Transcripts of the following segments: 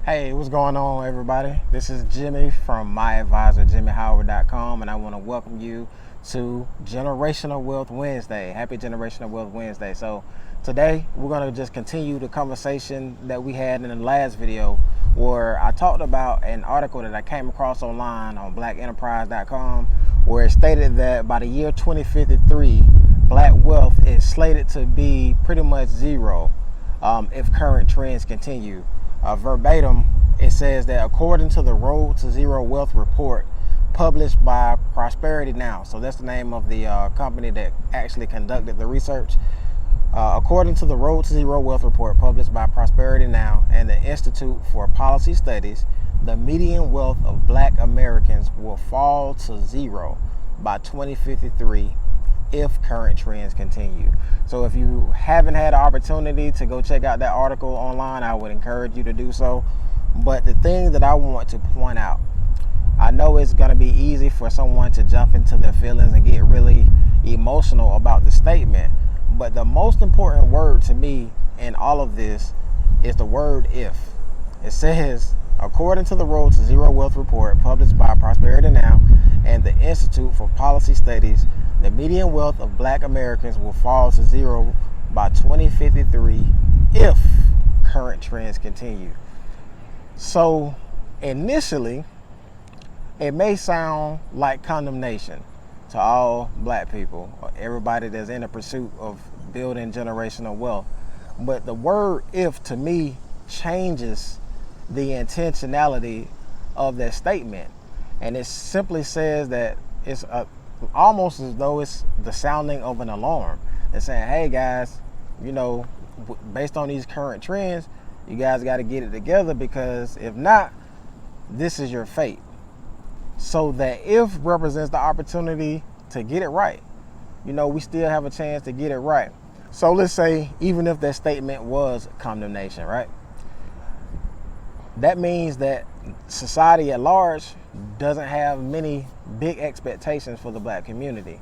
Hey, what's going on, everybody? This is Jimmie from my advisor, JimmieHoward.com, and I want to welcome you to Generational Wealth Wednesday. Happy Generational Wealth Wednesday. So today we're going to just continue the conversation that we had in the last video, where I talked about an article that I came across online on blackenterprise.com, where it stated that by the year 2053, black wealth is slated to be pretty much zero if current trends continue. Verbatim, it says that according to the Road to Zero Wealth report published by Prosperity Now, so that's the name of the company that actually conducted the research. According to the Road to Zero Wealth report published by Prosperity Now and the Institute for Policy Studies, the median wealth of black Americans will fall to zero by 2053 if current trends continue. So if you haven't had an opportunity to go check out that article online, I would encourage you to do so. But the thing that I want to point out, I know it's going to be easy for someone to jump into their feelings and get really emotional about the statement, but the most important word to me in all of this is the word if. It says, according to the Road to Zero Wealth report published by Prosperity Now and the Institute for Policy Studies, the median wealth of black Americans will fall to zero by 2053 if current trends continue. So initially, it may sound like condemnation to all black people, or everybody that's in the pursuit of building generational wealth. But the word if, to me, changes the intentionality of that statement. And it simply says that it's almost as though it's the sounding of an alarm. They're saying, hey guys, based on these current trends, you guys got to get it together, because if not, this is your fate. So that if represents the opportunity to get it right. We still have a chance to get it right. So let's say, even if that statement was condemnation, right? That means that society at large doesn't have many big expectations for the black community.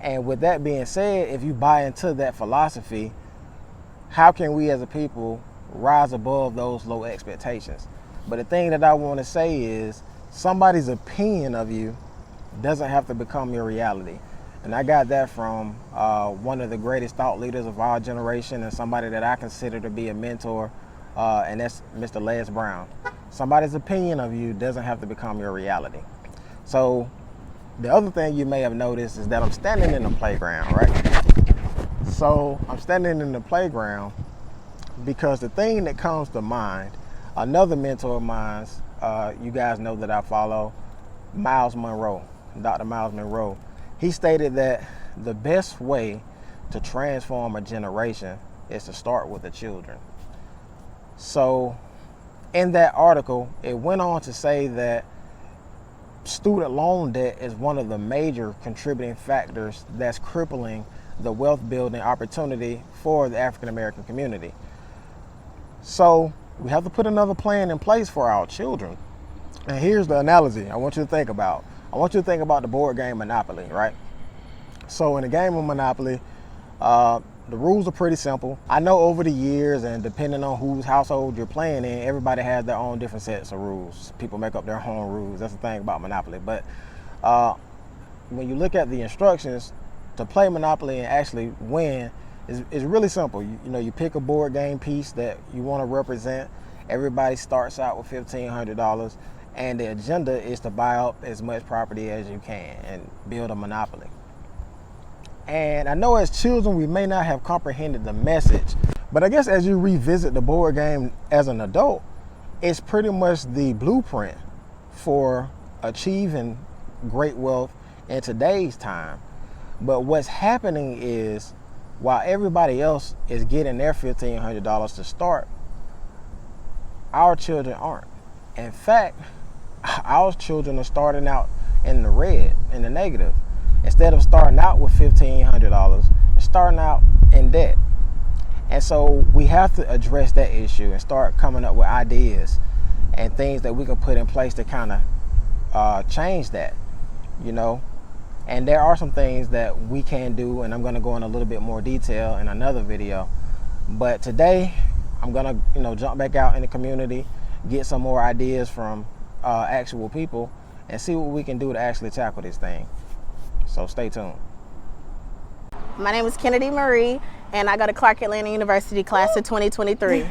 And with that being said, if you buy into that philosophy, how can we as a people rise above those low expectations? But the thing that I want to say is, somebody's opinion of you doesn't have to become your reality. And I got that from one of the greatest thought leaders of our generation, and somebody that I consider to be a mentor, and that's Mr. Les Brown. Somebody's opinion of you doesn't have to become your reality. So the other thing you may have noticed is that I'm standing in the playground, right? So I'm standing in the playground because the thing that comes to mind, another mentor of mine, you guys know that I follow, Miles Monroe, Dr. Miles Monroe. He stated that the best way to transform a generation is to start with the children. So in that article, it went on to say that student loan debt is one of the major contributing factors that's crippling the wealth building opportunity for the African American community. So we have to put another plan in place for our children. And here's the analogy I want you to think about. I want you to think about the board game Monopoly, right? So in the game of Monopoly, the rules are pretty simple. I know over the years, and depending on whose household you're playing in, everybody has their own different sets of rules. People make up their own rules. That's the thing about Monopoly. But when you look at the instructions to play Monopoly and actually win, it's really simple. You pick a board game piece that you want to represent. Everybody starts out with $1,500, and the agenda is to buy up as much property as you can and build a monopoly. And I know as children we may not have comprehended the message, but I guess as you revisit the board game as an adult, it's pretty much the blueprint for achieving great wealth in today's time. But what's happening is, while everybody else is getting their $1,500 to start, our children aren't. In fact, our children are starting out in the red, in the negative. Instead of starting out with $1,500, they're starting out in debt. And so we have to address that issue and start coming up with ideas and things that we can put in place to kind of change that, And there are some things that we can do, and I'm going to go in a little bit more detail in another video. But today, I'm going to, jump back out in the community get some more ideas from actual people, and see what we can do to actually tackle this thing. So stay tuned. My name is Kennedy Marie, and I go to Clark Atlanta University, class of 2023.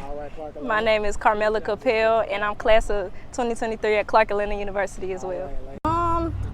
My name is Carmela Capel, and I'm class of 2023 at Clark Atlanta University as well.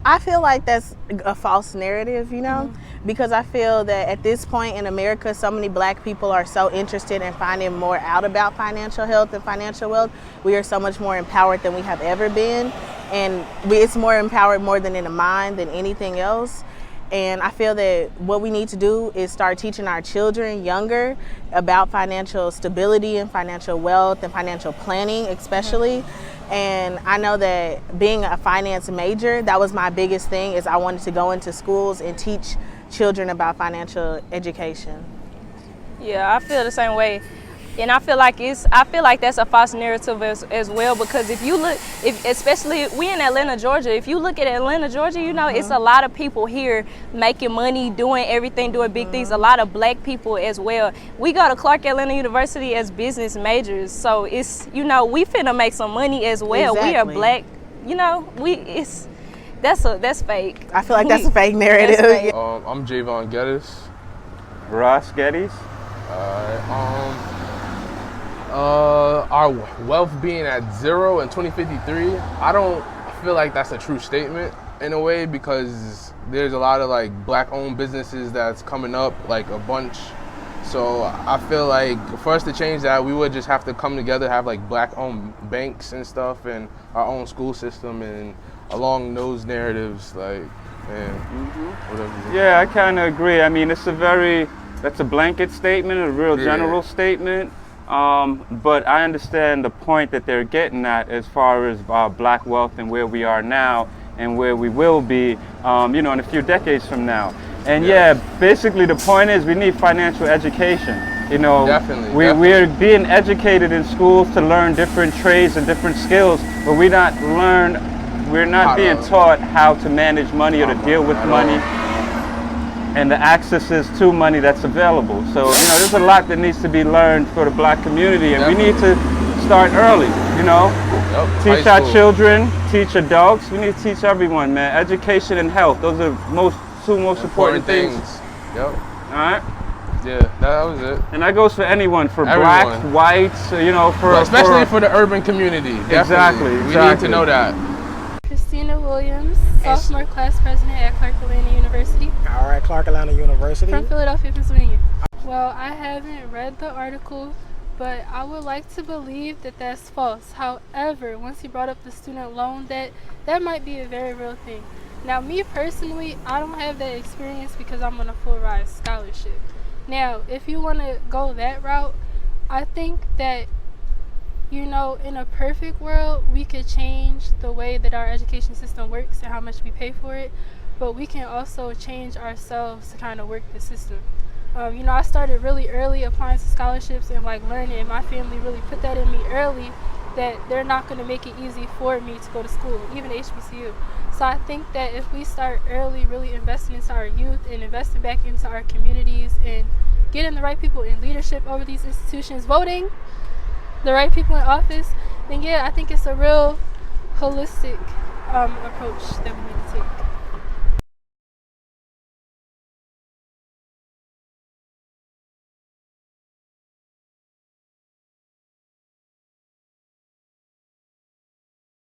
I feel like that's a false narrative, you know, because I feel that at this point in America, so many Black people are so interested in finding more out about financial health and financial wealth. We are so much more empowered than we have ever been, and it's more empowered more than in the mind than anything else. And I feel that what we need to do is start teaching our children younger about financial stability and financial wealth and financial planning especially. And I know that being a finance major, that was my biggest thing, is I wanted to go into schools and teach children about financial education. Yeah, I feel the same way. And I feel like that's a false narrative as well, because if you look, especially we in Atlanta, Georgia, if you look at Atlanta, Georgia, you know, it's a lot of people here making money, doing everything, doing big things, a lot of Black people as well. We go to Clark Atlanta University as business majors, so it's, you know, we finna make some money as well. Exactly. We are Black, you know, that's fake. I feel like that's a fake narrative. Fake. I'm Javon Geddes. Ross Geddes. Our wealth being at 0 in 2053, I don't feel like that's a true statement in a way, because there's a lot of like Black-owned businesses that's coming up, like a bunch. So I feel like for us to change that, we would just have to come together, have like Black-owned banks and stuff, and our own school system, and along those narratives, like, whatever. Yeah, I kind of agree. I mean, that's a blanket statement, a real general statement. But I understand the point that they're getting at as far as Black wealth and where we are now and where we will be, you know, in a few decades from now. And yeah, basically the point is we need financial education. You know, we're being educated in schools to learn different trades and different skills, but we're not being taught how to manage money or to deal with money and the accesses to money that's available. So, you know, there's a lot that needs to be learned for the Black community, and we need to start early, you know. Teach our children, teach adults. We need to teach everyone, man. Education and health, those are two most important things. Yep. All right? Yeah, that was it. And that goes for anyone, for everyone. Blacks, whites, you know, especially for the urban community. Exactly. We need to know that. Christina Williams, sophomore class president at Clark Atlanta University. All right, Clark Atlanta University. From Philadelphia, Pennsylvania. Well, I haven't read the article, but I would like to believe that that's false. However, once you brought up the student loan debt, that might be a very real thing. Now, me personally, I don't have that experience because I'm on a full ride scholarship. Now, if you want to go that route, I think that, you know, in a perfect world, we could change the way that our education system works and how much we pay for it, but we can also change ourselves to kind of work the system. You know, I started really early applying to scholarships and like learning, and my family really put that in me early, that they're not going to make it easy for me to go to school, even HBCU. So I think that if we start early, really investing into our youth and investing back into our communities and getting the right people in leadership over these institutions, voting the right people in office, then yeah, I think it's a real holistic approach that we need to take.